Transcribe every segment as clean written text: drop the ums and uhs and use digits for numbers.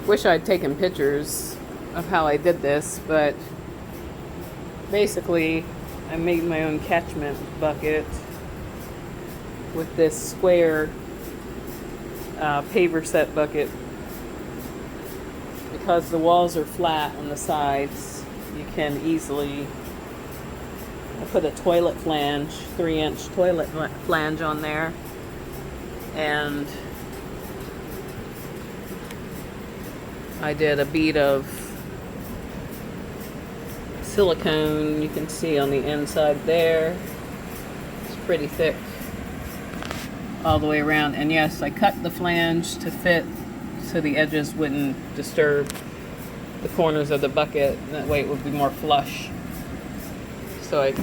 Wish I'd taken pictures of how I did this, but basically I made my own catchment bucket with this square paver set bucket. Because the walls are flat on the sides, you can easily put a toilet flange, 3-inch toilet flange on there, and I did a bead of silicone, you can see on the inside there. It's pretty thick all the way around, and yes, I cut the flange to fit so the edges wouldn't disturb the corners of the bucket, and that way it would be more flush. So I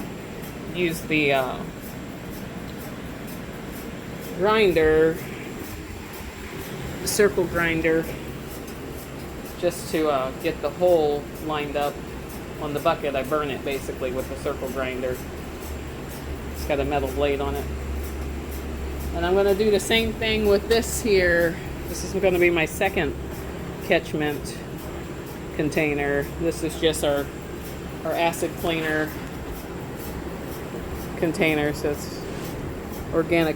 used the grinder, the circle grinder, just to get the hole lined up on the bucket. I burn it basically with the circle grinder. It's got a metal blade on it. And I'm going to do the same thing with this here. This is going to be my second catchment container. This is just our acid cleaner container, so it's organic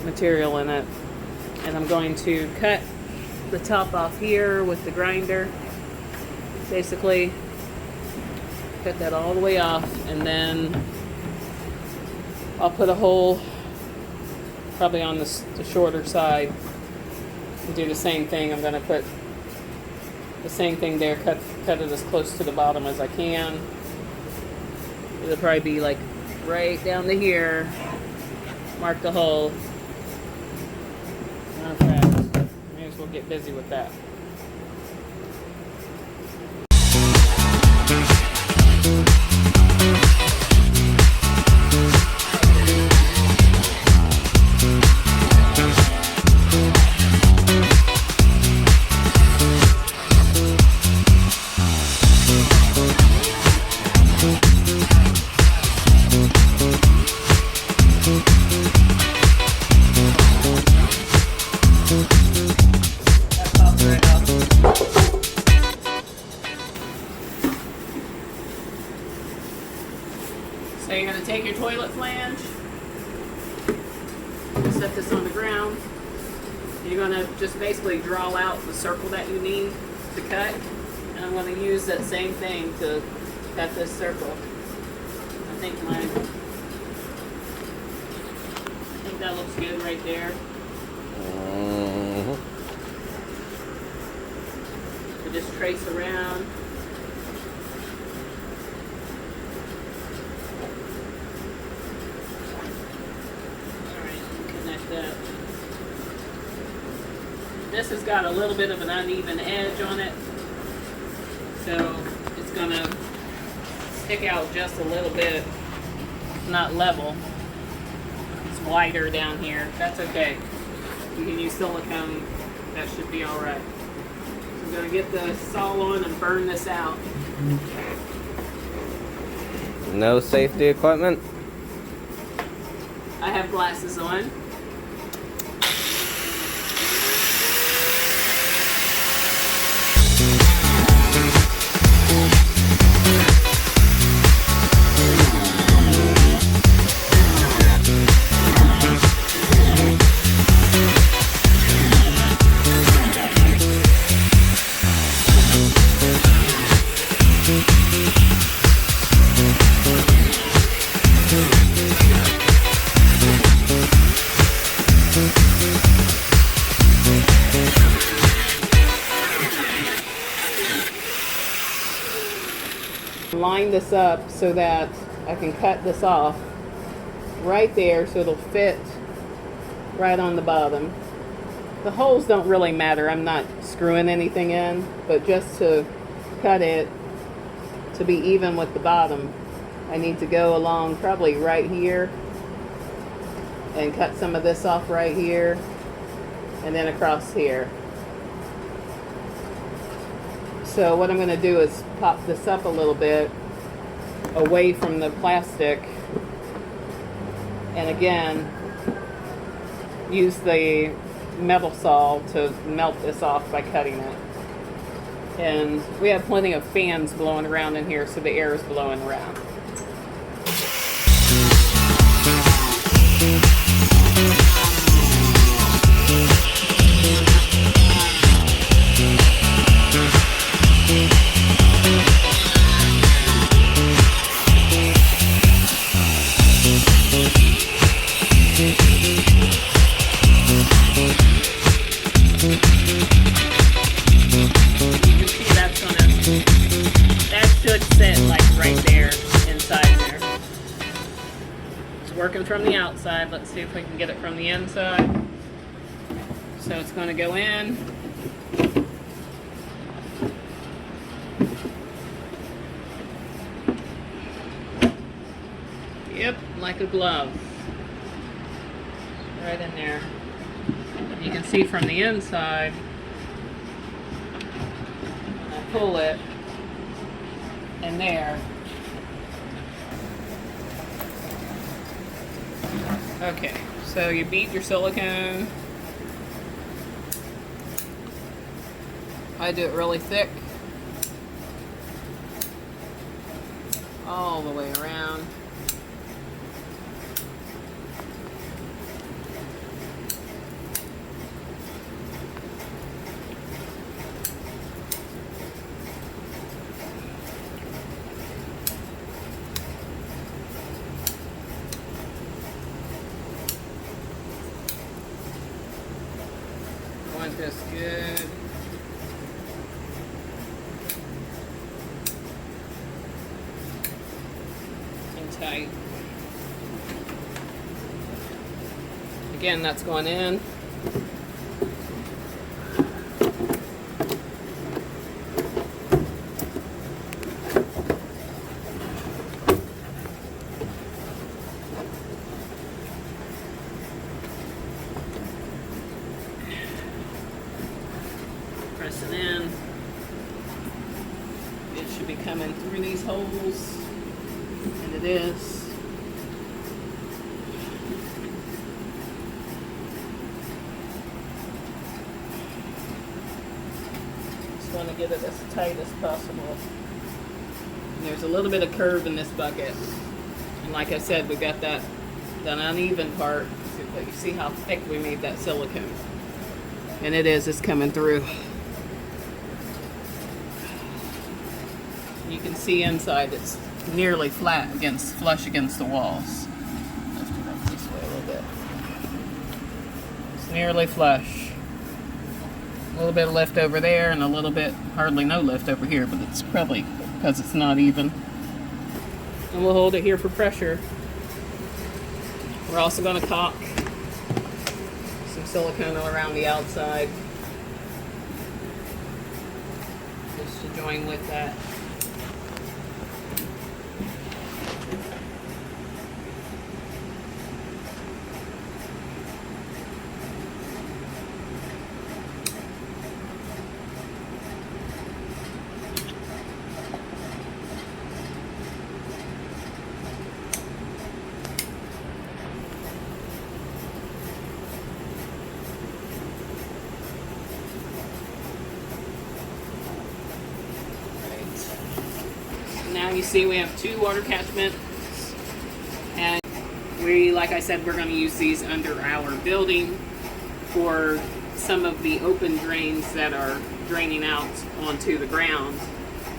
material in it. And I'm going to cut the top off here with the grinder. Basically, cut that all the way off, and then I'll put a hole probably on the shorter side and do the same thing. I'm going to put the same thing there, cut it as close to the bottom as I can. It'll probably be like right down to here. Mark the hole. Okay, may as well get busy with that. So you're going to take your toilet flange, set this on the ground. You're going to just basically draw out the circle that you need to cut. And I'm going to use that same thing to cut this circle. I think that looks good right there. So just trace around. That. This has got a little bit of an uneven edge on it, so it's going to stick out just a little bit. It's not level. It's wider down here. That's okay. You can use silicone. That should be all right. So I'm going to get the saw on and burn this out. No safety equipment? I have glasses on. Line this up so that I can cut this off right there so it'll fit right on the bottom. The holes don't really matter. I'm not screwing anything in, but just to cut it to be even with the bottom, I need to go along probably right here and cut some of this off right here and then across here. So what I'm going to do is pop this up a little bit away from the plastic, and again use the metal saw to melt this off by cutting it. And we have plenty of fans blowing around in here, so the air is blowing around. Working from the outside. Let's see if we can get it from the inside. So it's going to go in. Yep, like a glove. Right in there. And you can see from the inside, when I pull it, and there. Okay, so you beat your silicone. I do it really thick. All the way around. Want this good. And tight. Again, that's going in. Pressing in. It should be coming through these holes, and it is. Just want to get it as tight as possible. And there's a little bit of curve in this bucket, and like I said, we've got that uneven part. But you see how thick we made that silicone, and it's coming through. You can see inside it's nearly flat flush against the walls. Lift it up this way a little bit. It's nearly flush. A little bit of lift over there and a little bit, hardly no lift over here, but it's probably because it's not even. And we'll hold it here for pressure. We're also going to caulk some silicone all around the outside, just to join with that. Now you see we have 2 water catchments, and like I said, we're going to use these under our building for some of the open drains that are draining out onto the ground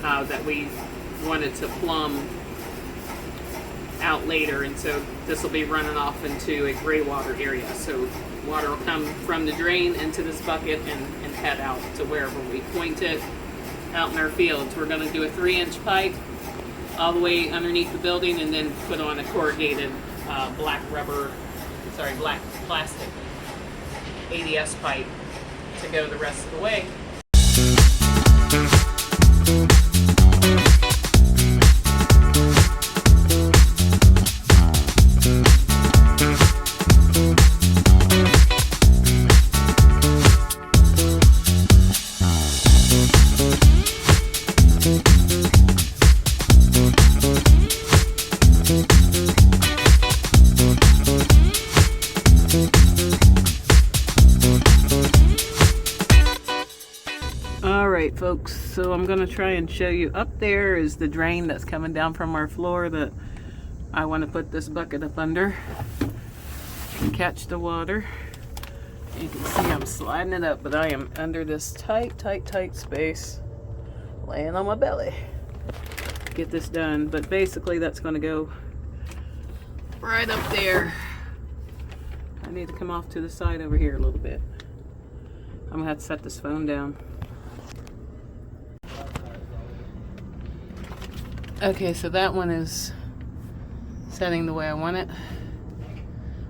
that we wanted to plumb out later, and so this will be running off into a gray water area. So water will come from the drain into this bucket and head out to wherever we point it out in our fields. We're going to do a 3-inch pipe all the way underneath the building, and then put on a corrugated black plastic ADS pipe to go the rest of the way. Alright folks, so I'm going to try and show you. Up there is the drain that's coming down from our floor that I want to put this bucket up under and catch the water. You can see I'm sliding it up, but I am under this tight space, laying on my belly to get this done. But basically that's going to go right up there. I need to come off to the side over here a little bit. I'm going to have to set this phone down. Okay, so that one is setting the way I want it.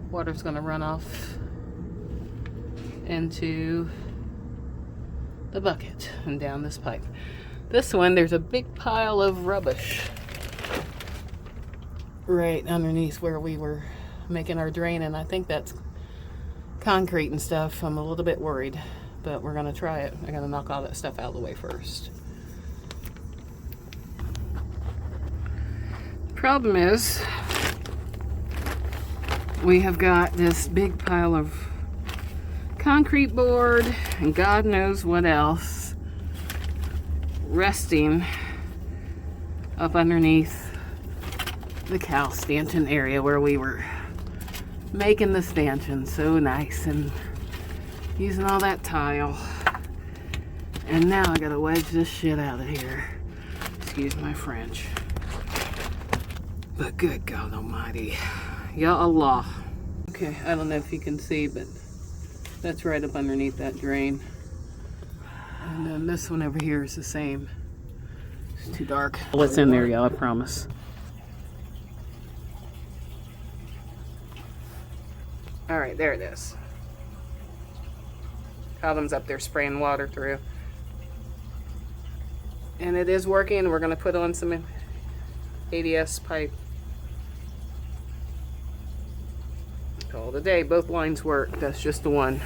Water's going to run off into the bucket and down this pipe. This one, there's a big pile of rubbish right underneath where we were making our drain, and I think that's concrete and stuff. I'm a little bit worried, but we're gonna try it. I gotta knock all that stuff out of the way first. Problem is, we have got this big pile of concrete board and God knows what else resting up underneath the cow stanchion area where we were making the stanchion so nice and using all that tile. And now I gotta wedge this shit out of here. Excuse my French. But good God almighty. Ya Allah. Okay, I don't know if you can see, but that's right up underneath that drain. And then this one over here is the same. It's too dark. What's in there, y'all, I promise. Alright, there it is. Adam's up there spraying water through. And it is working. We're going to put on some ADS pipe. Call it a day. Both lines work. That's just the one.